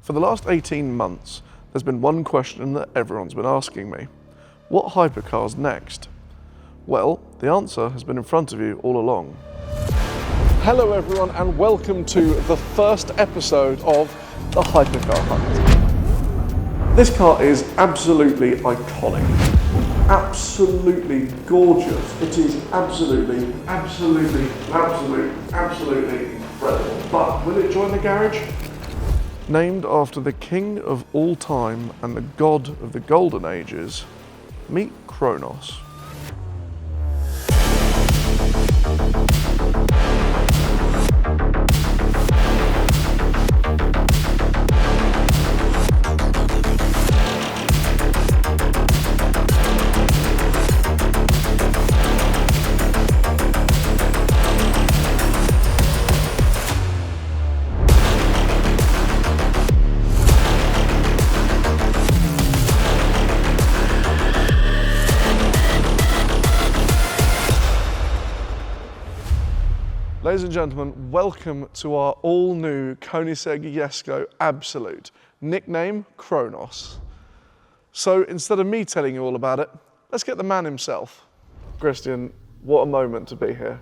For the last 18 months, there's been one question that everyone's been asking me. What hypercar's next? Well, the answer has been in front of you all along. Hello everyone and welcome to the first episode of the Hypercar Hunt. This car is absolutely iconic, absolutely gorgeous. It is absolutely incredible. But will it join the garage? Named after the king of all time and the god of the golden ages, meet Kronos. Ladies and gentlemen, welcome to our all-new Koenigsegg Jesko Absolut, nickname Kronos. So instead of me telling you all about it, let's get the man himself. Christian, what a moment to be here.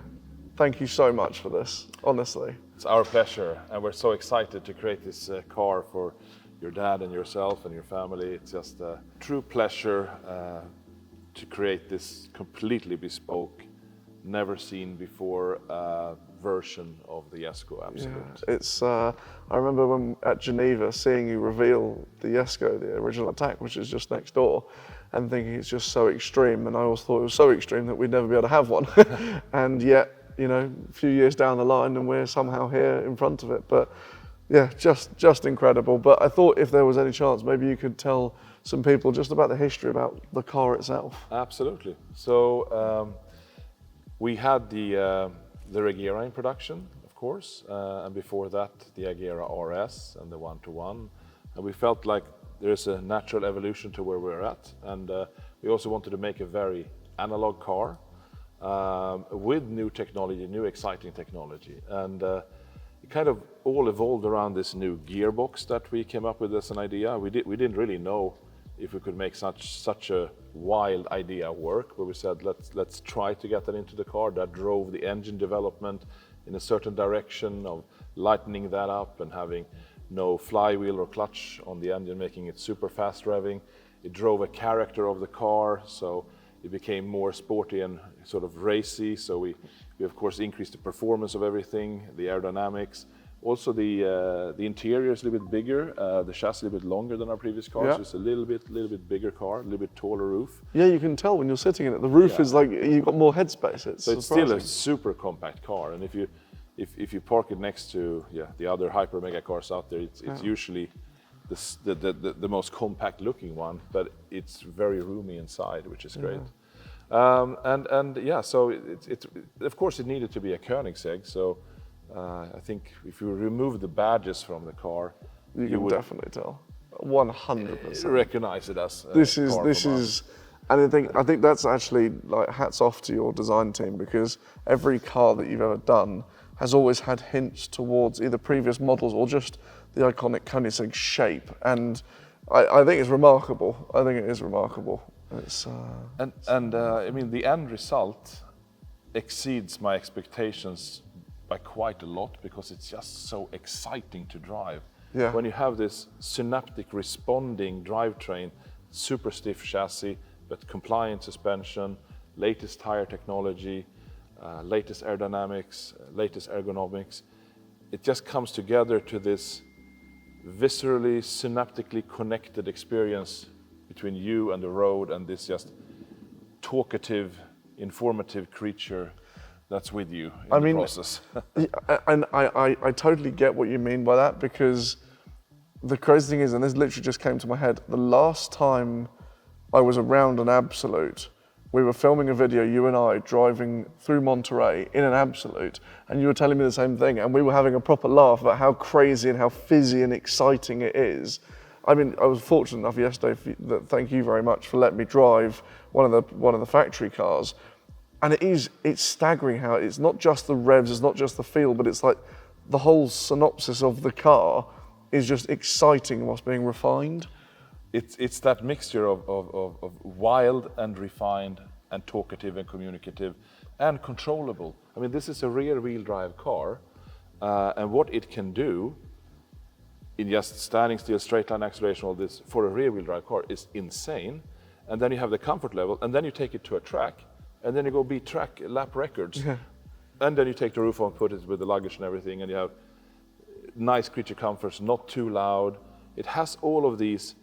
Thank you so much for this, honestly. It's our pleasure, and we're so excited to create this car for your dad and yourself and your family. It's just a true pleasure to create this completely bespoke, never seen before version of the Jesko Absolut. Yeah, it's. I remember when at Geneva seeing you reveal the Jesko, the original Attack, which is just next door, and thinking it's just so extreme. And I always thought it was so extreme that we'd never be able to have one. And yet, you know, a few years down the line, and we're somehow here in front of it. But yeah, just incredible. But I thought if there was any chance, maybe you could tell some people just about the history about the car itself. Absolutely. So. We had the Regera in production, of course, and before that the Agera RS and the 1-to-1, and we felt like there's a natural evolution to where we're at, and we also wanted to make a very analog car with new technology, new exciting technology, and it kind of all evolved around this new gearbox that we came up with as an idea. We didn't really know if we could make such a wild idea work, but we said let's try to get that into the car. That drove the engine development in a certain direction of lightening that up and having no flywheel or clutch on the engine, making it super fast revving. It drove a character of the car, so it became more sporty and sort of racy. So we of course increased the performance of everything, the aerodynamics. Also, the interior is a little bit bigger, the chassis a little bit longer than our previous cars. Yeah. So it's a little bit bigger car, a little bit taller roof. Yeah, you can tell when you're sitting in it. The roof is like, you've got more headspace. It's still a super compact car. And if you park it next to the other hyper mega cars out there, it's usually the most compact looking one, but it's very roomy inside, which is great. So it of course it needed to be a Koenigsegg. So. I think if you remove the badges from the car, you would definitely tell, 100%. Recognize it as this is, and I think that's actually like hats off to your design team, because every car that you've ever done has always had hints towards either previous models or just the iconic Koenigsegg shape, and I think it's remarkable. I think it is remarkable. It's I mean the end result exceeds my expectations by quite a lot, because it's just so exciting to drive. Yeah. When you have this synaptic responding drivetrain, super stiff chassis, but compliant suspension, latest tire technology, latest aerodynamics, latest ergonomics, it just comes together to this viscerally, synaptically connected experience between you and the road and this just talkative, informative creature that's with you in the process. And I totally get what you mean by that, because the crazy thing is, and this literally just came to my head, the last time I was around an Absolut, we were filming a video, you and I, driving through Monterey in an Absolut, and you were telling me the same thing, and we were having a proper laugh about how crazy and how fizzy and exciting it is. I mean, I was fortunate enough yesterday, thank you very much for letting me drive one of the factory cars. And it's staggering how it's not just the revs, it's not just the feel, but it's like the whole synopsis of the car is just exciting whilst being refined. It's that mixture of wild and refined and talkative and communicative and controllable. I mean, this is a rear-wheel drive car, and what it can do in just standing still, straight line acceleration, all this for a rear-wheel drive car is insane. And then you have the comfort level, and then you take it to a track, and then you go beat track lap records, and then you take the roof off, put it with the luggage and everything, and you have nice creature comforts, not too loud. It has all of these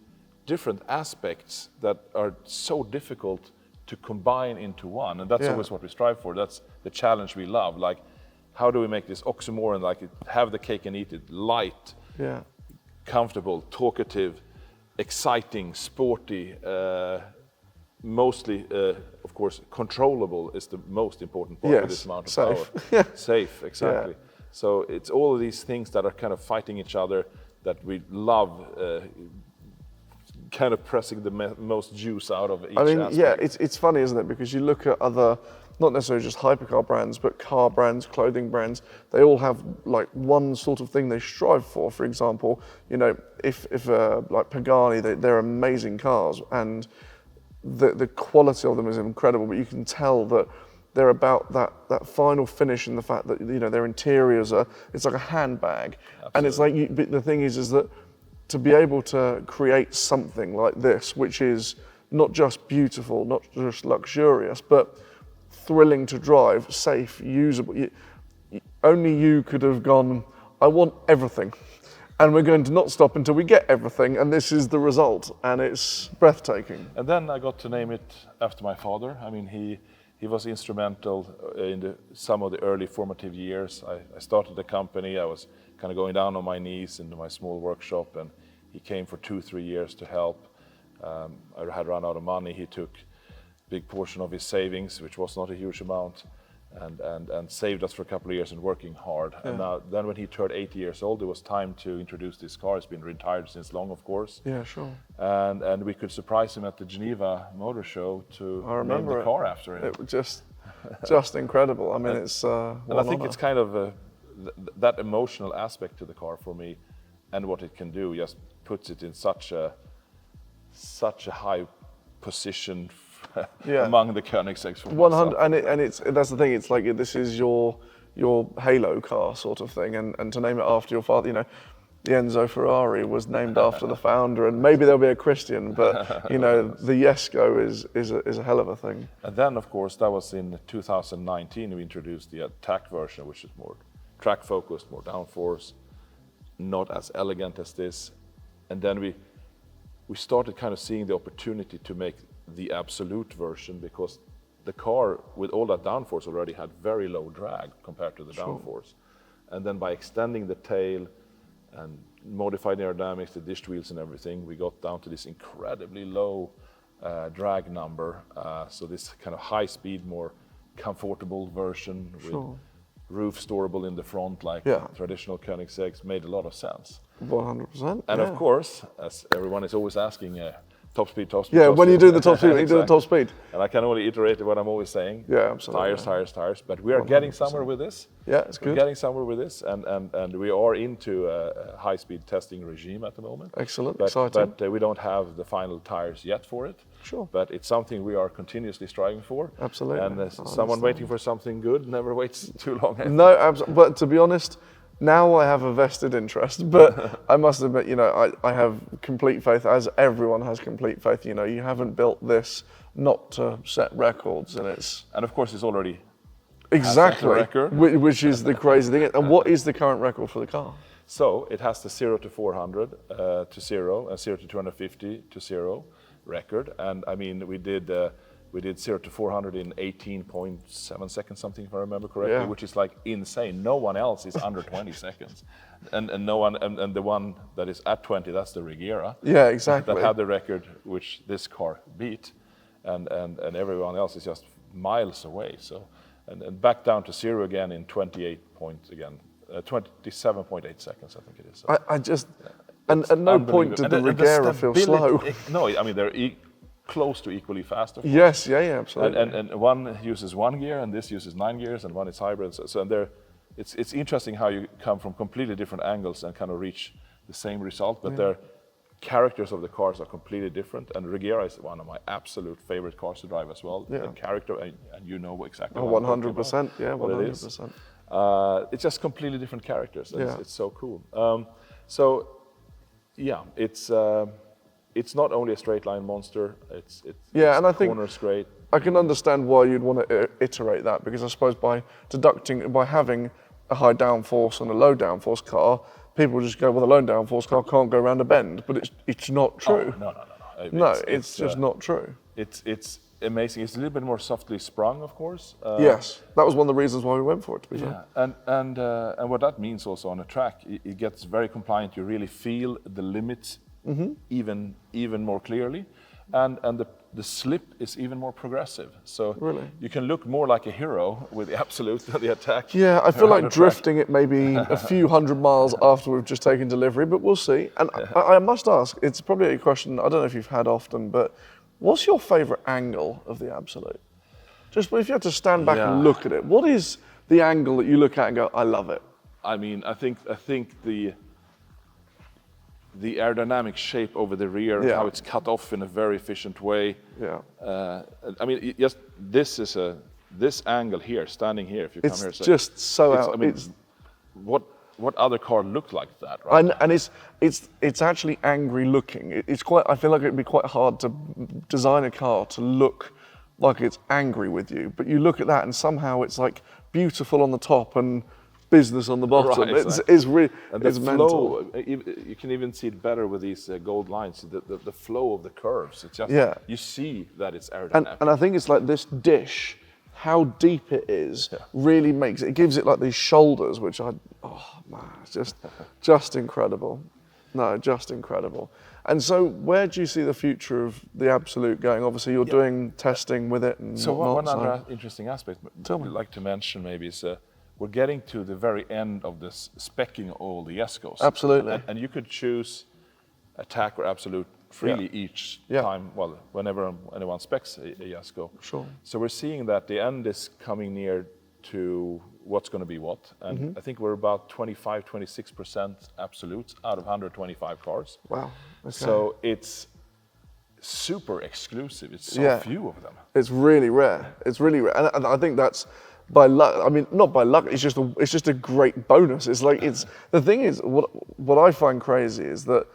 different aspects that are so difficult to combine into one, and that's always what we strive for. That's the challenge we love. Like, how do we make this oxymoron, like have the cake and eat it, light, comfortable, talkative, exciting, sporty, mostly, of course, controllable is the most important part of this amount of power. Safe, exactly. So it's all of these things that are kind of fighting each other that we love, kind of pressing the most juice out of each aspect. It's funny, isn't it? Because you look at other, not necessarily just hypercar brands, but car brands, clothing brands, they all have like one sort of thing they strive for. For example, you know, if like Pagani, they're amazing cars, and the quality of them is incredible, but you can tell that they're about that final finish and the fact that, you know, their interiors are, it's like a handbag. Absolutely. And it's like, but the thing is that to be able to create something like this, which is not just beautiful, not just luxurious, but thrilling to drive, safe, usable. Only you could have gone, I want everything, and we're going to not stop until we get everything, and this is the result, and it's breathtaking. And then I got to name it after my father. I mean, he was instrumental in some of the early formative years. I started the company, I was kind of going down on my knees into my small workshop, and he came for 2-3 years to help. I had run out of money. He took a big portion of his savings, which was not a huge amount, and saved us for a couple of years and working hard. And now, then when he turned 80 years old, it was time to introduce this car. He's been retired since long, of course. Yeah, sure. And we could surprise him at the Geneva Motor Show to name the car after him. It was just incredible. I mean, it's and I think it's kind of that emotional aspect to the car for me, and what it can do just puts it in such a high position among the Koenigseggs. 100, and it's that's the thing. It's like this is your halo car sort of thing, and to name it after your father, you know, the Enzo Ferrari was named after the founder, and maybe there'll be a Christian, but you know, the Jesko is a hell of a thing. And then, of course, that was in 2019. We introduced the Attack version, which is more track focused, more downforce, not as elegant as this. And then we started kind of seeing the opportunity to make the Absolute version, because the car with all that downforce already had very low drag compared to the downforce. And then by extending the tail and modifying the aerodynamics, the dished wheels and everything, we got down to this incredibly low drag number. So this kind of high speed, more comfortable version with roof storable in the front, like traditional Koenigseggs, made a lot of sense. 100%. And of course, as everyone is always asking, top speed. Yeah, when you do the top speed, you do the top speed. And I can only iterate what I'm always saying. Yeah, absolutely. Tires. But we are getting somewhere with this. Yeah, it's good. We're getting somewhere with this, and we are into a high-speed testing regime at the moment. Excellent, exciting. But we don't have the final tires yet for it. Sure. But it's something we are continuously striving for. Absolutely. And someone waiting for something good never waits too long. No, but to be honest, now I have a vested interest, but I must admit, you know, I have complete faith, as everyone has complete faith. You know, you haven't built this not to set records, and of course it's already exactly record. Which is the crazy thing. And what is the current record for the car? So it has the 0 to 400 to 0 and 0 to 250 to 0 record, and I mean we did 0 to 400 in 18.7 seconds, something, if I remember correctly, which is like insane. No one else is under 20 seconds, and no one, and the one that is at 20, that's the Regera. Yeah, exactly. That had the record which this car beat, and everyone else is just miles away. So, and back down to 0 again in 27.8 seconds, I think it is. So, I just, and at no point did the Regera feel slow. No, I mean they're close to equally fast, of course. Yes, yeah, absolutely. And one uses 1 gear, and this uses 9 gears, and one is hybrid. So it's interesting how you come from completely different angles and kind of reach the same result, but their characters of the cars are completely different. And Regera is one of my absolute favorite cars to drive as well. Yeah. The character, and you know exactly Oh, what I'm talking 100%. Yeah, what it is. 100%. It's just completely different characters. And Yeah. it's so cool. It's not only a straight line monster. It's And I think corners great. I can understand why you'd want to iterate that, because I suppose by having a high downforce and a low downforce car, people just go, well, the low downforce car can't go around a bend, but it's not true. Oh, no. No, it's just not true. It's amazing. It's a little bit more softly sprung, of course. Yes, that was one of the reasons why we went for it, to be fair. And what that means also on a track, it gets very compliant. You really feel the limits even more clearly, and the slip is even more progressive. So Really? you can look more like a hero with the Absolute than the Attack. Yeah, I feel around like a track. drifting it maybe a few hundred miles after we've just taken delivery, but we'll see. And I must ask, it's probably a question I don't know if you've had often, but what's your favourite angle of the Absolute? Just if you had to stand back and look at it, what is the angle that you look at and go, I love it? I mean, I think the aerodynamic shape over the rear, how it's cut off in a very efficient way. Yeah. I mean, just this angle here, standing here, if you come here, It's just so out. I mean, what other car looked like that, right? And it's actually angry looking. It's quite. I feel like it'd be quite hard to design a car to look like it's angry with you, but you look at that and somehow it's like beautiful on the top and business on the bottom. Right, exactly. It's really, and the it's flow, mental. you can even see it better with these gold lines. The flow of the curves. It's just you see that it's aerodynamic. And I think it's like this dish, how deep it is, really makes it gives it like these shoulders, which it's just incredible. No, just incredible. And so, where do you see the future of the Absolute going? Obviously, you're doing testing with it and so whatnot, one other interesting aspect I'd like to mention maybe is we're getting to the very end of this specking all the Jeskos. Absolutely. And you could choose Attack or Absolute freely each time, well, whenever anyone specs a Jesko. Sure. So we're seeing that the end is coming near to what's going to be what. And I think we're about 26% Absolutes out of 125 cars. Wow. Okay. So it's super exclusive. It's so few of them. It's really rare. It's really rare, and I think that's by luck. I mean, not by luck. It's just a great bonus. It's like the thing is what I find crazy is that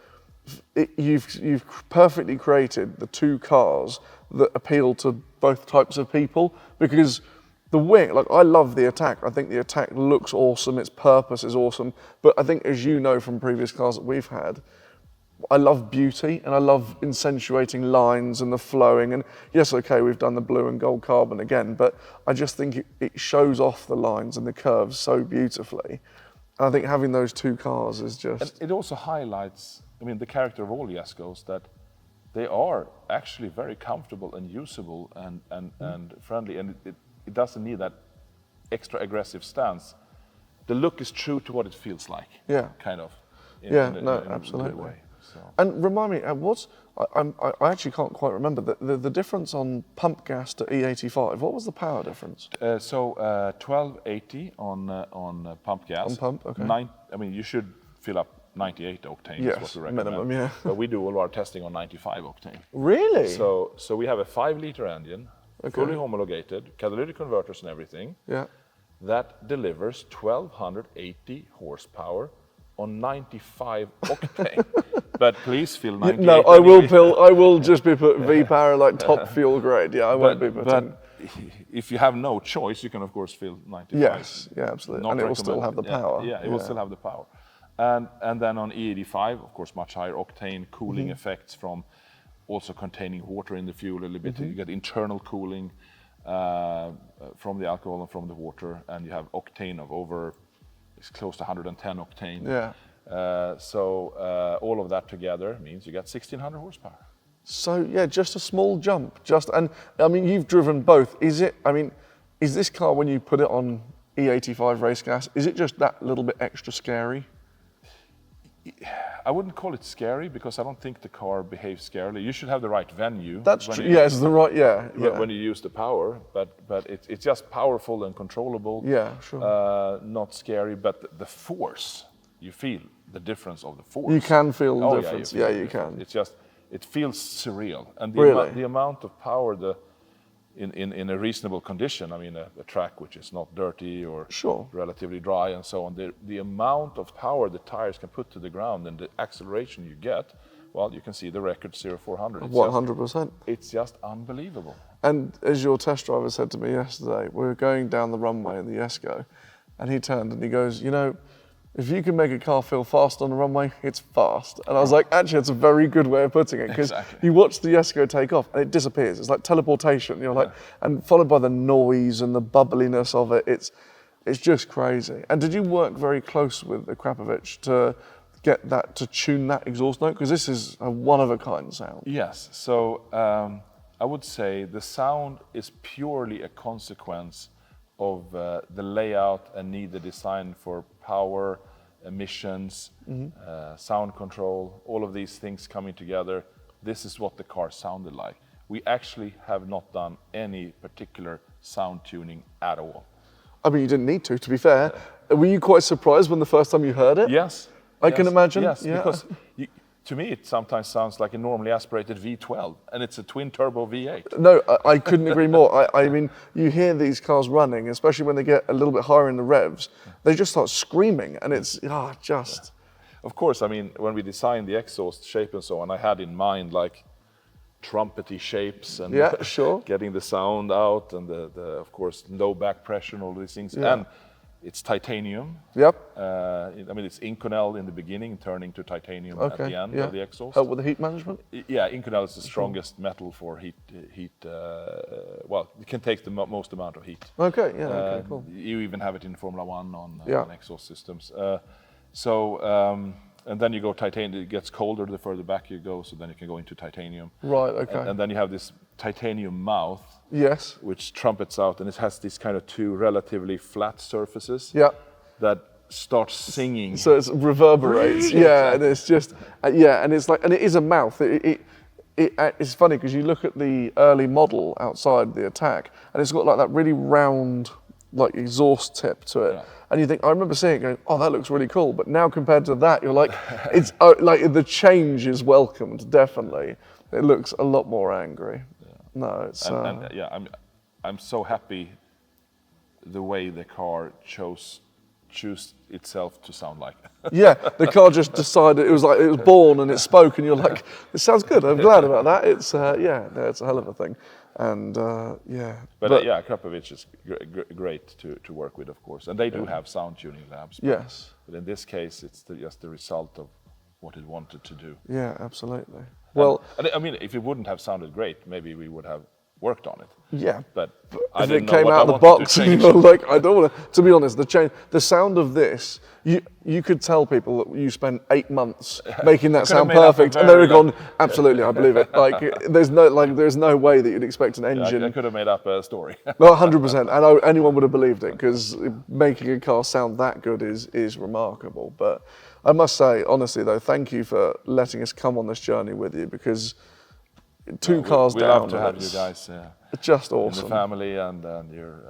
you've perfectly created the two cars that appeal to both types of people, because the wing, like I love the Attack. I think the Attack looks awesome. Its purpose is awesome. But I think, as you know from previous cars that we've had, I love beauty and I love accentuating lines and the flowing. And yes, okay, we've done the blue and gold carbon again, but I just think it shows off the lines and the curves so beautifully. And I think having those two cars is just... And it also highlights, I mean, the character of all Jeskos, that they are actually very comfortable and usable and friendly, and it doesn't need that extra aggressive stance. The look is true to what it feels like. Yeah. Kind of. In Absolutely. a good way. So. And remind me, I actually can't quite remember the difference on pump gas to E85. What was the power difference? 1280 on pump gas. On pump, okay. I mean, you should fill up 98 octane. Yes, is what we recommend. minimum, yeah. But we do all our testing on 95 octane. Really? So we have a 5-liter engine, fully homologated, catalytic converters and everything. Yeah. That delivers 1280 horsepower on 95 octane. But please fill 98. No, I will just be put V-Power like top fuel grade. Yeah, I won't be putting... But if you have no choice, you can of course fill 95. Yes, yeah, absolutely. And it will still have the power. Yeah, it will still have the power. And then on E85, of course, much higher octane, cooling effects from also containing water in the fuel a little bit. You get internal cooling from the alcohol and from the water, and you have octane of over, it's close to 110 octane. Yeah. So all of that together means you get 1600 horsepower. So yeah, just a small jump. And I mean, you've driven both. Is this car, when you put it on E85 race gas, is it just that little bit extra scary? I wouldn't call it scary, because I don't think the car behaves scarily. You should have the right venue. That's true. Yeah, it's the right. Yeah. When you use the power, but it's just powerful and controllable. Yeah, sure. Not scary, but the force you feel the difference of the force. You can feel the Oh, difference. yeah, Yeah, you difference. can. It's just, it feels surreal. And Really? the amount of power, in a reasonable condition, I mean, a track which is not dirty or Sure. relatively dry and so on, the amount of power the tires can put to the ground and the acceleration you get, well, you can see the record 0-400. 100%. It's just unbelievable. And as your test driver said to me yesterday, we were going down the runway in the Jesko, and he turned and he goes, you know, if you can make a car feel fast on the runway, it's fast. And I was like, actually, that's a very good way of putting it, because Exactly. you watch the Jesko take off and it disappears. It's like teleportation. You're like, and followed by the noise and the bubbliness of it. It's just crazy. And did you work very close with the Krapovic to get that, to tune that exhaust note? Because this is a one-of-a-kind sound. Yes, so I would say the sound is purely a consequence of the layout and need the design for power, emissions, sound control, all of these things coming together. This is what the car sounded like. We actually have not done any particular sound tuning at all. I mean, you didn't need to be fair. Were you quite surprised when the first time you heard it? Yes. I can imagine. Yes, Yeah. because to me it sometimes sounds like a normally aspirated V12, and it's a twin turbo V8. No, I couldn't agree more. I mean, you hear these cars running, especially when they get a little bit higher in the revs, they just start screaming, and it's just. Of course, I mean, when we designed the exhaust shape and so on, I had in mind like trumpety shapes and Yeah, sure. getting the sound out, and the of course low back pressure and all these things. Yeah. And it's titanium. Yep. I mean, it's Inconel in the beginning, turning to titanium at Okay. the end Yeah. of the exhaust. Help with the heat management. Yeah, Inconel is the strongest metal for heat. Well, it can take the most amount of heat. Okay. Yeah. Okay. Cool. You even have it in Formula One on exhaust systems. And then you go titanium. It gets colder the further back you go, so then you can go into titanium. Right. Okay. And then you have this titanium mouth, Yes. which trumpets out, and it has these kind of two relatively flat surfaces Yeah. that start singing. So it reverberates. Yeah, and it's just and it's like, and it is a mouth. It's funny because you look at the early model outside the Attack, and it's got like that really round, like exhaust tip to it. Yeah. And you think, I remember seeing it going, oh, that looks really cool. But now compared to that, you're like, it's like the change is welcomed, definitely. It looks a lot more angry. Yeah. No, it's... I'm so happy the way the car chose itself to sound like. Yeah, the car just decided, it was born and it spoke, and you're like, it sounds good, I'm glad about that. It's, it's a hell of a thing. And But Krapovic is great to work with, of course. And they do have sound tuning labs. Yes. But in this case, it's just the result of what it wanted to do. Yeah, absolutely. Well, I mean, if it wouldn't have sounded great, maybe we would have worked on it. Yeah. But if it came out of the box, and you're like, I don't want to be honest, the sound of this, you could tell people that you spent 8 months making that sound perfect, and they would have gone, absolutely, I believe it. Like, there's no way that you'd expect an engine. I could have made up a story. No, 100%. I know anyone would have believed it, because making a car sound that good is remarkable. But I must say, honestly though, thank you for letting us come on this journey with you, because two cars we down. Love to have you guys. It's just awesome. In the family, and your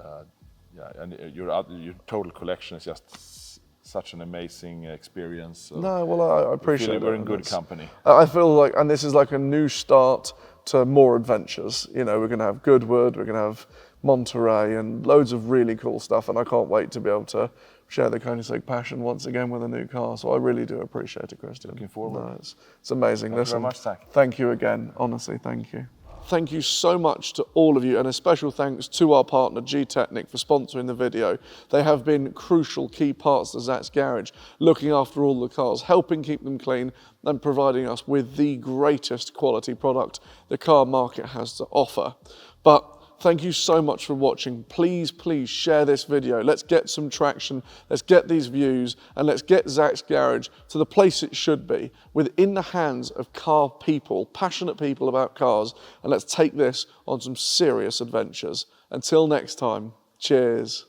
total collection is just such an amazing experience. So no, well, I appreciate it. We're in good company. I feel like, and this is like a new start to more adventures. You know, we're going to have Goodwood, we're going to have Monterey, and loads of really cool stuff. And I can't wait to be able to share the Koenigsegg passion once again with a new car. So I really do appreciate it, Christian. Looking forward. No, it's amazing. Thank you very much, Zach. Thank you again. Honestly, thank you. Thank you so much to all of you, and a special thanks to our partner G-Technic for sponsoring the video. They have been crucial key parts to Zach's garage, looking after all the cars, helping keep them clean, and providing us with the greatest quality product the car market has to offer. But thank you so much for watching. Please, please share this video. Let's get some traction. Let's get these views, and let's get Zach's garage to the place it should be, within the hands of car people, passionate people about cars, and let's take this on some serious adventures. Until next time, cheers.